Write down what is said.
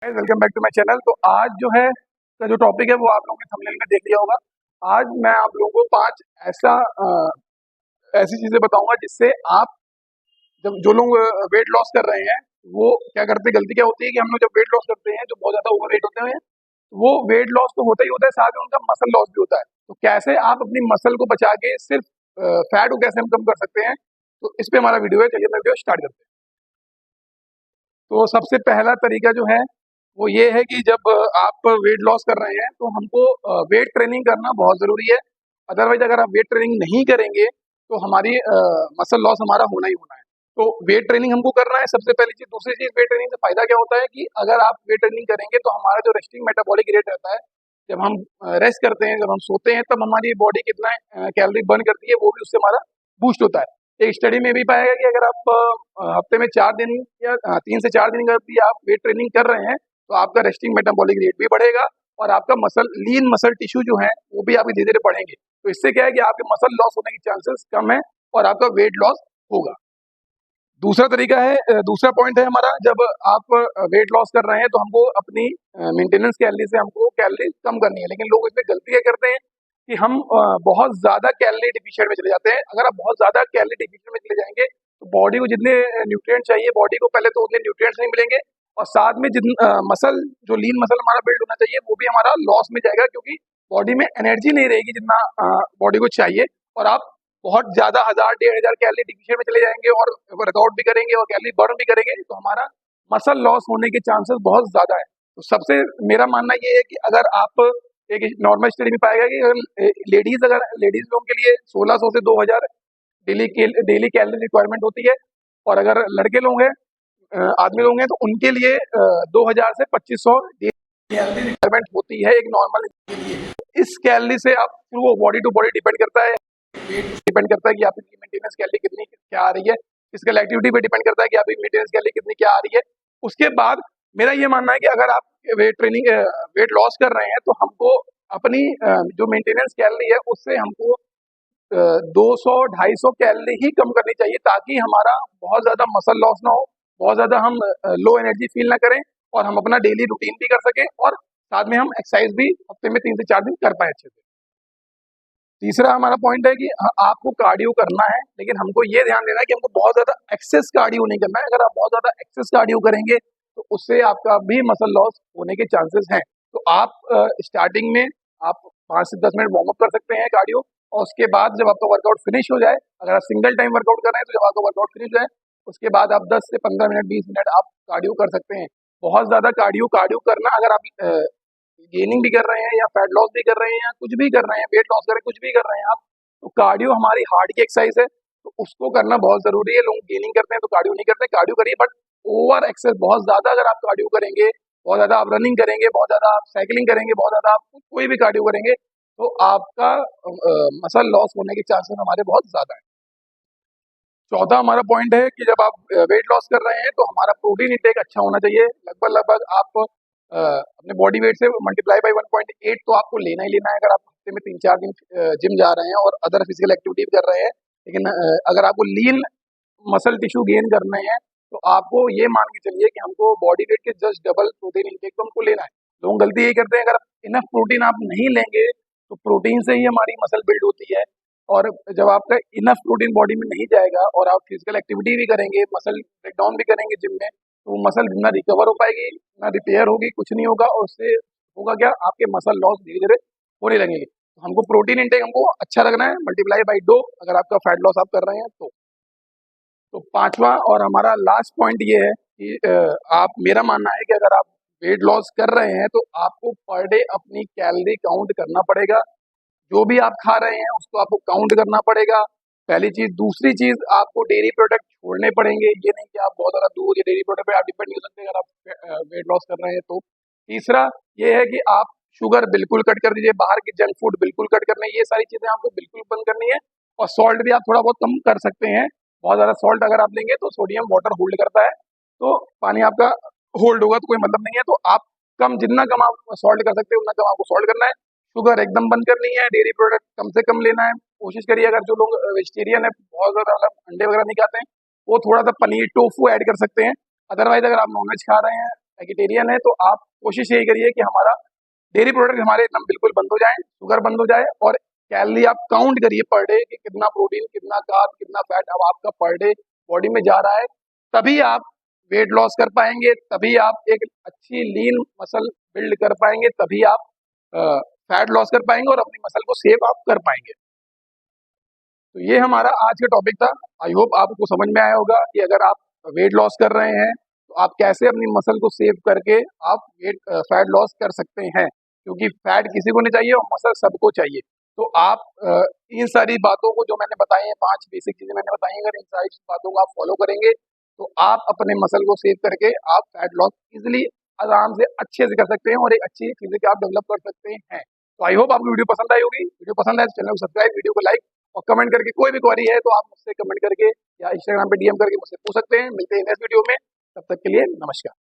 Welcome back to my channel. तो आज जो है का जो टॉपिक है वो आप लोगों ने थंबनेल में देख लिया होगा। आज मैं आप लोगों को 5 ऐसी चीजें बताऊंगा जिससे आप जब जो लोग वेट लॉस कर रहे हैं वो क्या करते हैं। गलती क्या होती है कि हम लोग जब वेट लॉस करते हैं, जो बहुत ज्यादा ओवर वेट होते हैं, वो वेट लॉस तो होता ही होता है, साथ में उनका मसल लॉस भी होता है। तो कैसे आप अपनी मसल को बचा के सिर्फ फैट को कैसे हम कम कर सकते हैं, तो इस पे हमारा वीडियो है। चलिए मैं वीडियो स्टार्ट करते हैं। तो सबसे पहला तरीका जो है वो ये है कि जब आप वेट लॉस कर रहे हैं तो हमको वेट ट्रेनिंग करना बहुत ज़रूरी है। अदरवाइज अगर आप वेट ट्रेनिंग नहीं करेंगे तो हमारी मसल लॉस हमारा होना ही होना है। तो वेट ट्रेनिंग हमको करना है सबसे पहली चीज़। दूसरी चीज़, वेट ट्रेनिंग से फ़ायदा क्या होता है कि अगर आप वेट ट्रेनिंग करेंगे तो हमारा जो रेस्टिंग मेटाबॉलिक रेट रहता है, जब हम रेस्ट करते हैं, जब हम सोते हैं, तब हमारी बॉडी कितना कैलोरी बर्न करती है वो भी उससे हमारा बूस्ट होता है। एक स्टडी में भी पाया गया कि अगर आप हफ्ते में 4 दिन या 3 से 4 दिन अगर भी आप वेट ट्रेनिंग कर रहे हैं तो आपका रेस्टिंग मेटाबॉलिक रेट भी बढ़ेगा और आपका लीन मसल टिश्यू जो है वो भी आपके धीरे धीरे बढ़ेंगे। तो इससे क्या है कि आपके मसल लॉस होने की चांसेस कम है और आपका वेट लॉस होगा। दूसरा तरीका है, दूसरा पॉइंट है हमारा, जब आप वेट लॉस कर रहे हैं तो हमको अपनी मेंटेनेंस कैलोरी से हमको कैलोरी कम करनी है। लेकिन लोग इसमें गलती क्या करते हैं कि हम बहुत ज़्यादा कैलोरी डिफिशिएंट में चले जाते हैं। अगर आप बहुत ज़्यादा कैलोरी डिफिशिएंट में चले जाएंगे तो बॉडी को जितने न्यूट्रिएंट चाहिए, बॉडी को पहले तो उतने न्यूट्रिएंट्स नहीं मिलेंगे और साथ में मसल जो लीन मसल हमारा बिल्ड होना चाहिए वो भी हमारा लॉस में जाएगा, क्योंकि बॉडी में एनर्जी नहीं रहेगी जितना बॉडी को चाहिए। और आप बहुत ज़्यादा 1000-1500 कैलोरी डिफिशिएंट में चले जाएंगे और वर्कआउट भी करेंगे और कैलोरी बर्न भी करेंगे तो हमारा मसल लॉस होने के चांसेस बहुत ज़्यादा है। तो सबसे मेरा मानना ये है कि अगर आप एक नॉर्मल स्टडी में पाया गया कि अगर लेडीज लोगों के लिए 1600 से 2000 डेली कैलोरी रिक्वायरमेंट होती है और अगर लड़के लोग हैं, आदमी लोग हैं, तो उनके लिए 2000 से 2500 कैलोरी रिक्वायरमेंट होती है एक नॉर्मल के लिए। इस कैलोरी से आप वो बॉडी टू बॉडी डिपेंड करता है कि आपकी मेंटेनेंस कैलोरी कितनी क्या आ रही है। फिजिकल एक्टिविटी पे डिपेंड करता है कि आपकी मेंटेनेंस कैलोरी कितनी क्या आ रही है। उसके बाद मेरा ये मानना है कि अगर आप वेट लॉस कर रहे हैं तो हमको अपनी जो मेंटेनेंस कैलोरी है उससे हमको 200-250 कैलोरी ही कम करनी चाहिए, ताकि हमारा बहुत ज़्यादा मसल लॉस ना हो, बहुत ज़्यादा हम लो एनर्जी फील ना करें और हम अपना डेली रूटीन भी कर सकें और साथ में हम एक्सरसाइज भी हफ्ते में 3 से 4 दिन कर पाए अच्छे से। तीसरा हमारा पॉइंट है कि आपको कार्डियो करना है, लेकिन हमको ये ध्यान देना है कि हमको बहुत ज़्यादा एक्सेस कार्डियो नहीं करना है। अगर आप बहुत ज़्यादा एक्सेस कार्डियो करेंगे तो उससे आपका भी मसल लॉस होने के चांसेस हैं। तो आप स्टार्टिंग में आप 5 से 10 मिनट वार्म अप कर सकते हैं कार्डियो, और उसके बाद जब आपका वर्कआउट फिनिश हो जाए, अगर आप सिंगल टाइम वर्कआउट कर रहे हैं तो जब आपका वर्कआउट फिनिश हो जाए उसके बाद आप 10 से 15 मिनट 20 मिनट आप कार्डियो कर सकते हैं। बहुत ज़्यादा कार्डियो करना, अगर आप गेनिंग भी कर रहे हैं या फैट लॉस भी कर रहे हैं या कुछ भी कर रहे हैं, वेट लॉस कर रहे हैं, कुछ भी कर रहे हैं आप, तो कार्डियो हमारी हार्ट की एक्सरसाइज है, तो उसको करना बहुत ज़रूरी है। लोग गेनिंग करते हैं तो कार्डियो नहीं करते। कार्डियो करिए, बट ओवर एक्सेस बहुत ज़्यादा अगर आप कार्डियो करेंगे, बहुत ज़्यादा आप रनिंग करेंगे, बहुत ज़्यादा आप साइकिलिंग करेंगे, बहुत ज़्यादा आप कोई भी कार्डियो करेंगे तो आपका मसल लॉस होने के चांसेस हमारे बहुत ज़्यादा है। चौथा हमारा पॉइंट है कि जब आप वेट लॉस कर रहे हैं तो हमारा प्रोटीन इंटेक अच्छा होना चाहिए। लगभग आप अपने बॉडी वेट से मल्टीप्लाई बाई 1.8 तो आपको लेना ही लेना है, अगर आप हफ्ते में 3-4 दिन जिम जा रहे हैं और अदर फिजिकल एक्टिविटी भी कर रहे हैं। लेकिन अगर आपको लीन मसल टिश्यू गेन करने हैं तो आपको ये मान के चलिए कि हमको बॉडी वेट के जस्ट डबल प्रोटीन इंटेक तो हमको लेना है। लोग गलती यही करते हैं, अगर इनफ प्रोटीन आप नहीं लेंगे तो प्रोटीन से ही हमारी मसल बिल्ड होती है, और जब आपका इनफ प्रोटीन बॉडी में नहीं जाएगा और आप फिजिकल एक्टिविटी भी करेंगे, मसल ब्रेकडाउन भी करेंगे जिम में, तो वो मसल ना रिकवर हो पाएगी, ना रिपेयर होगी, कुछ नहीं होगा, और उससे होगा क्या, आपके मसल लॉस धीरे धीरे होने लगेंगे। तो हमको प्रोटीन इंटेक हमको अच्छा रखना है, मल्टीप्लाई बाई 2 अगर आपका फैट लॉस आप कर रहे हैं तो पांचवा और हमारा लास्ट पॉइंट ये है कि आप मेरा मानना है कि अगर आप वेट लॉस कर रहे हैं तो आपको पर डे अपनी कैलोरी काउंट करना पड़ेगा। जो भी आप खा रहे हैं उसको आपको काउंट करना पड़ेगा, पहली चीज। दूसरी चीज, आपको डेयरी प्रोडक्ट छोड़ने पड़ेंगे। ये नहीं कि आप बहुत ज़्यादा दूध या डेयरी प्रोडक्ट पे आप डिपेंड नहीं हो सकते अगर आप वेट लॉस कर रहे हैं तो। तीसरा ये है कि आप शुगर बिल्कुल कट कर दीजिए, बाहर की जंक फूड बिल्कुल कट करना है, ये सारी चीज़ें आपको बिल्कुल बंद करनी है। और सॉल्ट भी आप थोड़ा बहुत कम कर सकते हैं। बहुत ज़्यादा सॉल्ट अगर आप लेंगे तो सोडियम वाटर होल्ड करता है, तो पानी आपका होल्ड होगा तो कोई मतलब नहीं है। तो आप जितना कम आप सॉल्ट कर सकते हैं उतना कम आपको सॉल्ट करना है। शुगर एकदम बंद करनी है, डेयरी प्रोडक्ट कम से कम लेना है। कोशिश करिए, अगर जो लोग वेजिटेरियन है, बहुत ज़्यादा मतलब अंडे वगैरह नहीं खाते हैं, वो थोड़ा सा पनीर टोफू ऐड कर सकते हैं। अदरवाइज अगर आप नॉनवेज खा रहे हैं, वेजिटेरियन है तो आप कोशिश यही करिए कि हमारा डेयरी प्रोडक्ट हमारे एकदम बिल्कुल बंद हो जाए, शुगर बंद हो जाए, और कैलोरी आप काउंट करिए पर डे कि कितना प्रोटीन, कितना कार्ब, कितना फैट अब आपका पर डे बॉडी में जा रहा है। तभी आप वेट लॉस कर पाएंगे, तभी आप एक अच्छी लीन मसल बिल्ड कर पाएंगे, तभी आप फैट लॉस कर पाएंगे और अपनी मसल को सेव आप कर पाएंगे। तो ये हमारा आज का टॉपिक था। आई होप आपको समझ में आया होगा कि अगर आप वेट लॉस कर रहे हैं तो आप कैसे अपनी मसल को सेव करके आप फैट लॉस कर सकते हैं, क्योंकि फैट किसी को नहीं चाहिए और मसल सबको चाहिए। तो आप इन सारी बातों को जो मैंने बताई हैं, 5 बेसिक चीजें मैंने बताई हैं, अगर इन सारी बातों को आप फॉलो करेंगे तो आप अपने मसल को सेव करके आप फैट लॉस इजिली, आराम से, अच्छे से कर सकते हैं और एक अच्छी चीजें आप डेवलप कर सकते हैं। तो आई होप आपको वीडियो पसंद आई होगी। वीडियो पसंद आए तो चैनल को सब्सक्राइब, वीडियो को लाइक और कमेंट करके, कोई भी क्वेरी है तो आप मुझसे कमेंट करके या इंस्टाग्राम पे डीएम करके मुझसे पूछ सकते हैं। मिलते हैं नेक्स्ट वीडियो में, तब तक के लिए नमस्कार।